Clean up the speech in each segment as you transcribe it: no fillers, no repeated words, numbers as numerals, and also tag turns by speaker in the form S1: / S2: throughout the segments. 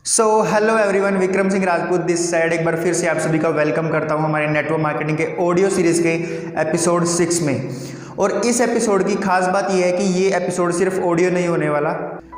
S1: Hello everyone, Vikram Singh Rajput this side. एक बार फिर से आप सभी का वेलकम करता हूं हमारे नेटवर्क मार्केटिंग के ऑडियो सीरीज़ के एपिसोड 6 में। और इस एपिसोड की खास बात यह है कि ये एपिसोड सिर्फ ऑडियो नहीं होने वाला,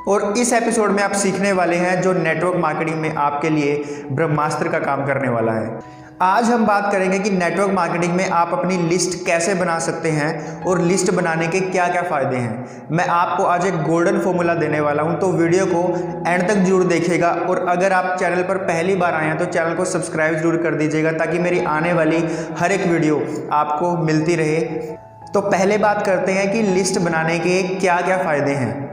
S1: और इस एपिसोड में आप सीखने वाले हैं जो नेटवर्क मार्केटिंग में आपके लिए ब्रह्मास्त्र का काम करने वाला है। आज हम बात करेंगे कि नेटवर्क मार्केटिंग में आप अपनी लिस्ट कैसे बना सकते हैं और लिस्ट बनाने के क्या क्या फ़ायदे हैं। मैं आपको आज एक गोल्डन फॉर्मूला देने वाला हूं, तो वीडियो को एंड तक जरूर देखिएगा। और अगर आप चैनल पर पहली बार आए हैं तो चैनल को सब्सक्राइब जरूर कर दीजिएगा, ताकि मेरी आने वाली हर एक वीडियो आपको मिलती रहे। तो पहले बात करते हैं कि लिस्ट बनाने के क्या क्या फ़ायदे हैं।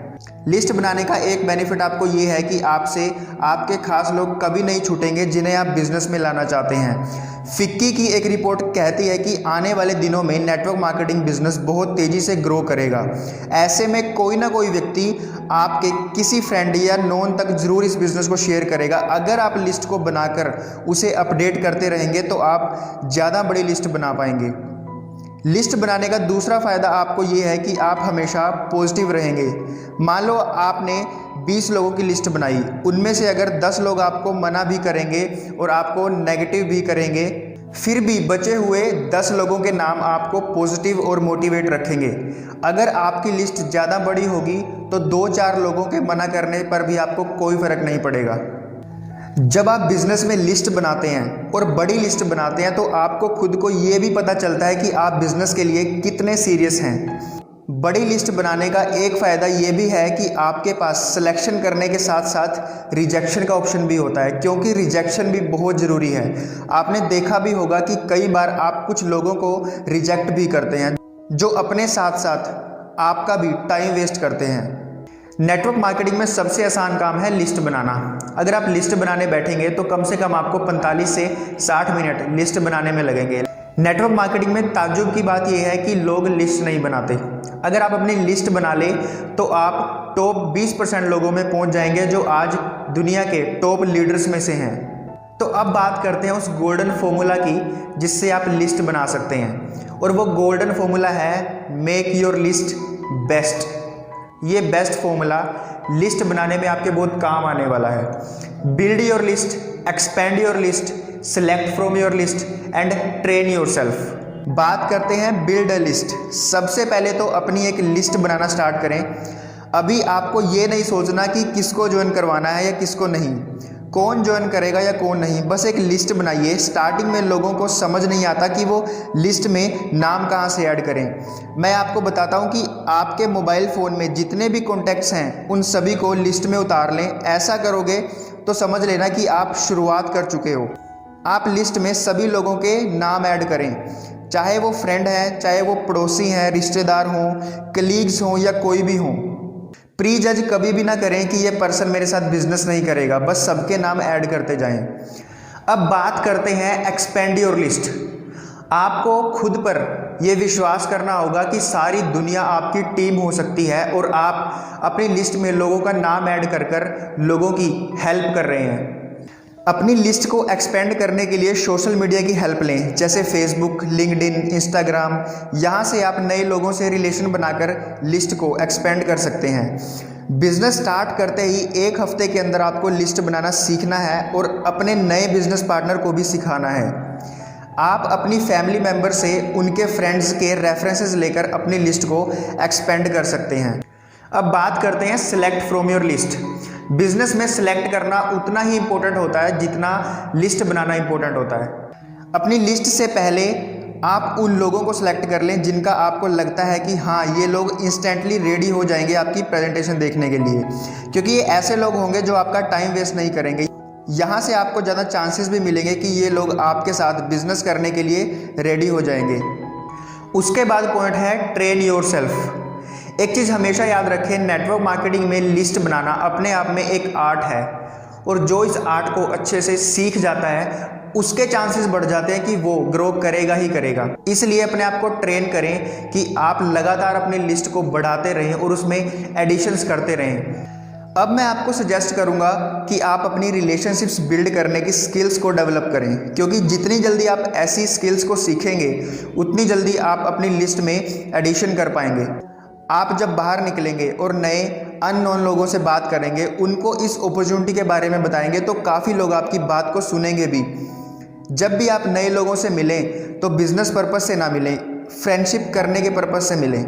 S1: लिस्ट बनाने का एक बेनिफिट आपको ये है कि आपसे आपके खास लोग कभी नहीं छूटेंगे जिन्हें आप बिजनेस में लाना चाहते हैं। फिक्की की एक रिपोर्ट कहती है कि आने वाले दिनों में नेटवर्क मार्केटिंग बिजनेस बहुत तेज़ी से ग्रो करेगा। ऐसे में कोई ना कोई व्यक्ति आपके किसी फ्रेंड या नोन तक जरूर इस बिज़नेस को शेयर करेगा। अगर आप लिस्ट को बनाकर उसे अपडेट करते रहेंगे तो आप ज़्यादा बड़ी लिस्ट बना पाएंगे। लिस्ट बनाने का दूसरा फ़ायदा आपको ये है कि आप हमेशा पॉजिटिव रहेंगे। मान लो आपने 20 लोगों की लिस्ट बनाई, उनमें से अगर 10 लोग आपको मना भी करेंगे और आपको नेगेटिव भी करेंगे, फिर भी बचे हुए 10 लोगों के नाम आपको पॉजिटिव और मोटिवेट रखेंगे। अगर आपकी लिस्ट ज़्यादा बड़ी होगी तो 2-4 लोगों के मना करने पर भी आपको कोई फ़र्क नहीं पड़ेगा। जब आप बिजनेस में लिस्ट बनाते हैं और बड़ी लिस्ट बनाते हैं तो आपको खुद को ये भी पता चलता है कि आप बिजनेस के लिए कितने सीरियस हैं। बड़ी लिस्ट बनाने का एक फ़ायदा ये भी है कि आपके पास सिलेक्शन करने के साथ साथ रिजेक्शन का ऑप्शन भी होता है, क्योंकि रिजेक्शन भी बहुत ज़रूरी है। आपने देखा भी होगा कि कई बार आप कुछ लोगों को रिजेक्ट भी करते हैं जो अपने साथ साथ आपका भी टाइम वेस्ट करते हैं। नेटवर्क मार्केटिंग में सबसे आसान काम है लिस्ट बनाना। अगर आप लिस्ट बनाने बैठेंगे तो कम से कम आपको 45 से 60 मिनट लिस्ट बनाने में लगेंगे। नेटवर्क मार्केटिंग में ताज्जुब की बात यह है कि लोग लिस्ट नहीं बनाते। अगर आप अपनी लिस्ट बना ले तो आप टॉप 20% लोगों में पहुंच जाएंगे जो आज दुनिया के टॉप लीडर्स में से हैं। तो अब बात करते हैं उस गोल्डन फॉर्मूला की जिससे आप लिस्ट बना सकते हैं, और वो गोल्डन फॉर्मूला है मेक योर लिस्ट बेस्ट। ये बेस्ट फॉर्मूला लिस्ट बनाने में आपके बहुत काम आने वाला है। Build your list, expand your list, select from your list and train your self. बात करते हैं बिल्ड अ लिस्ट। सबसे पहले तो अपनी एक लिस्ट बनाना स्टार्ट करें। अभी आपको ये नहीं सोचना कि किसको ज्वाइन करवाना है या किसको नहीं, कौन ज्वाइन करेगा या कौन नहीं, बस एक लिस्ट बनाइए। स्टार्टिंग में लोगों को समझ नहीं आता कि वो लिस्ट में नाम कहाँ से ऐड करें। मैं आपको बताता हूँ कि आपके मोबाइल फ़ोन में जितने भी कॉन्टैक्ट्स हैं उन सभी को लिस्ट में उतार लें। ऐसा करोगे तो समझ लेना कि आप शुरुआत कर चुके हो। आप लिस्ट में सभी लोगों के नाम ऐड करें, चाहे वो फ्रेंड हैं, चाहे वो पड़ोसी हैं, रिश्तेदार हों, कलीग्स हों या कोई भी हों। प्री जज कभी भी ना करें कि ये पर्सन मेरे साथ बिजनेस नहीं करेगा, बस सबके नाम ऐड करते जाएं। अब बात करते हैं एक्सपेंड योर लिस्ट। आपको खुद पर यह विश्वास करना होगा कि सारी दुनिया आपकी टीम हो सकती है और आप अपनी लिस्ट में लोगों का नाम ऐड कर कर लोगों की हेल्प कर रहे हैं। अपनी लिस्ट को एक्सपेंड करने के लिए सोशल मीडिया की हेल्प लें, जैसे फेसबुक, लिंक्डइन, इंस्टाग्राम। यहाँ से आप नए लोगों से रिलेशन बनाकर लिस्ट को एक्सपेंड कर सकते हैं। बिजनेस स्टार्ट करते ही 1 हफ्ते के अंदर आपको लिस्ट बनाना सीखना है और अपने नए बिजनेस पार्टनर को भी सिखाना है। आप अपनी फैमिली मेम्बर से उनके फ्रेंड्स के रेफरेंसेस लेकर अपनी लिस्ट को एक्सपेंड कर सकते हैं। अब बात करते हैं select from your list. Business में सिलेक्ट करना उतना ही इंपॉर्टेंट होता है जितना लिस्ट बनाना इंपॉर्टेंट होता है। अपनी लिस्ट से पहले आप उन लोगों को सिलेक्ट कर लें जिनका आपको लगता है कि हाँ, ये लोग इंस्टेंटली रेडी हो जाएंगे आपकी प्रेजेंटेशन देखने के लिए, क्योंकि ये ऐसे लोग होंगे जो आपका टाइम वेस्ट नहीं करेंगे। यहाँ से आपको ज़्यादा चांसेस भी मिलेंगे कि ये लोग आपके साथ बिजनेस करने के लिए रेडी हो जाएंगे। उसके बाद पॉइंट है ट्रेन योर सेल्फ। एक चीज़ हमेशा याद रखें, नेटवर्क मार्केटिंग में लिस्ट बनाना अपने आप में एक आर्ट है, और जो इस आर्ट को अच्छे से सीख जाता है उसके चांसेस बढ़ जाते हैं कि वो ग्रो करेगा ही करेगा। इसलिए अपने आप को ट्रेन करें कि आप लगातार अपनी लिस्ट को बढ़ाते रहें और उसमें एडिशंस करते रहें। अब मैं आपको सजेस्ट करूंगा कि आप अपनी रिलेशनशिप्स बिल्ड करने की स्किल्स को डेवलप करें, क्योंकि जितनी जल्दी आप ऐसी स्किल्स को सीखेंगे उतनी जल्दी आप अपनी लिस्ट में एडिशन कर पाएंगे। आप जब बाहर निकलेंगे और नए अननोन लोगों से बात करेंगे, उनको इस अपॉर्चुनिटी के बारे में बताएंगे, तो काफ़ी लोग आपकी बात को सुनेंगे भी। जब भी आप नए लोगों से मिलें तो बिजनेस पर्पस से ना मिलें, फ्रेंडशिप करने के पर्पस से मिलें।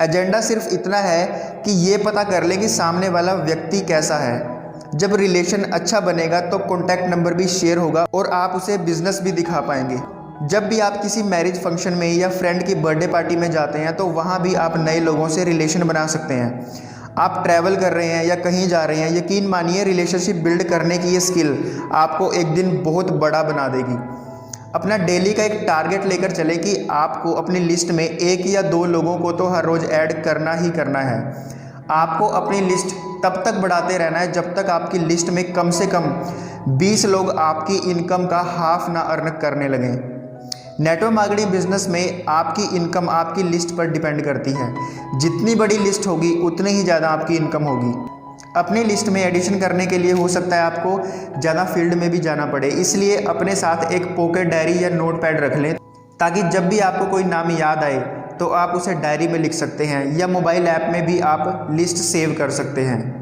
S1: एजेंडा सिर्फ इतना है कि ये पता कर लें कि सामने वाला व्यक्ति कैसा है। जब रिलेशन अच्छा बनेगा तो कॉन्टैक्ट नंबर भी शेयर होगा और आप उसे बिजनेस भी दिखा पाएंगे। जब भी आप किसी मैरिज फंक्शन में या फ्रेंड की बर्थडे पार्टी में जाते हैं तो वहाँ भी आप नए लोगों से रिलेशन बना सकते हैं। आप ट्रैवल कर रहे हैं या कहीं जा रहे हैं, यकीन मानिए रिलेशनशिप बिल्ड करने की ये स्किल आपको एक दिन बहुत बड़ा बना देगी। अपना डेली का एक टारगेट लेकर चले कि आपको अपनी लिस्ट में 1 या 2 लोगों को तो हर रोज़ ऐड करना ही करना है। आपको अपनी लिस्ट तब तक बढ़ाते रहना है जब तक आपकी लिस्ट में कम से कम 20 लोग आपकी इनकम का हाफ ना अर्न करने लगें। नेटवर्क मार्केटिंग बिजनेस में आपकी इनकम आपकी लिस्ट पर डिपेंड करती है। जितनी बड़ी लिस्ट होगी उतनी ही ज़्यादा आपकी इनकम होगी। अपनी लिस्ट में एडिशन करने के लिए हो सकता है आपको ज़्यादा फील्ड में भी जाना पड़े, इसलिए अपने साथ एक पॉकेट डायरी या नोट पैड रख लें ताकि जब भी आपको कोई नाम याद आए तो आप उसे डायरी में लिख सकते हैं या मोबाइल ऐप में भी आप लिस्ट सेव कर सकते हैं।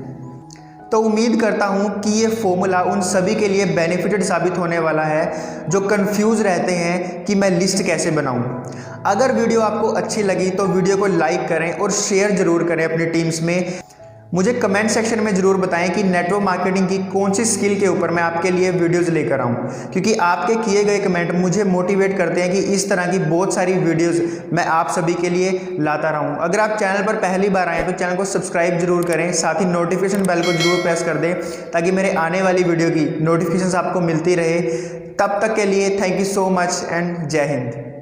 S1: तो उम्मीद करता हूं कि ये फॉर्मूला उन सभी के लिए बेनिफिटेड साबित होने वाला है जो कंफ्यूज रहते हैं कि मैं लिस्ट कैसे बनाऊं। अगर वीडियो आपको अच्छी लगी तो वीडियो को लाइक करें और शेयर ज़रूर करें अपनी टीम्स में। मुझे कमेंट सेक्शन में ज़रूर बताएं कि नेटवर्क मार्केटिंग की कौन सी स्किल के ऊपर मैं आपके लिए वीडियोस लेकर आऊं, क्योंकि आपके किए गए कमेंट मुझे मोटिवेट करते हैं कि इस तरह की बहुत सारी वीडियोस मैं आप सभी के लिए लाता रहूं। अगर आप चैनल पर पहली बार आए तो चैनल को सब्सक्राइब जरूर करें, साथ ही नोटिफिकेशन बेल को जरूर प्रेस कर दें ताकि मेरे आने वाली वीडियो की नोटिफिकेशन आपको मिलती रहे। तब तक के लिए thank you so much and जय हिंद।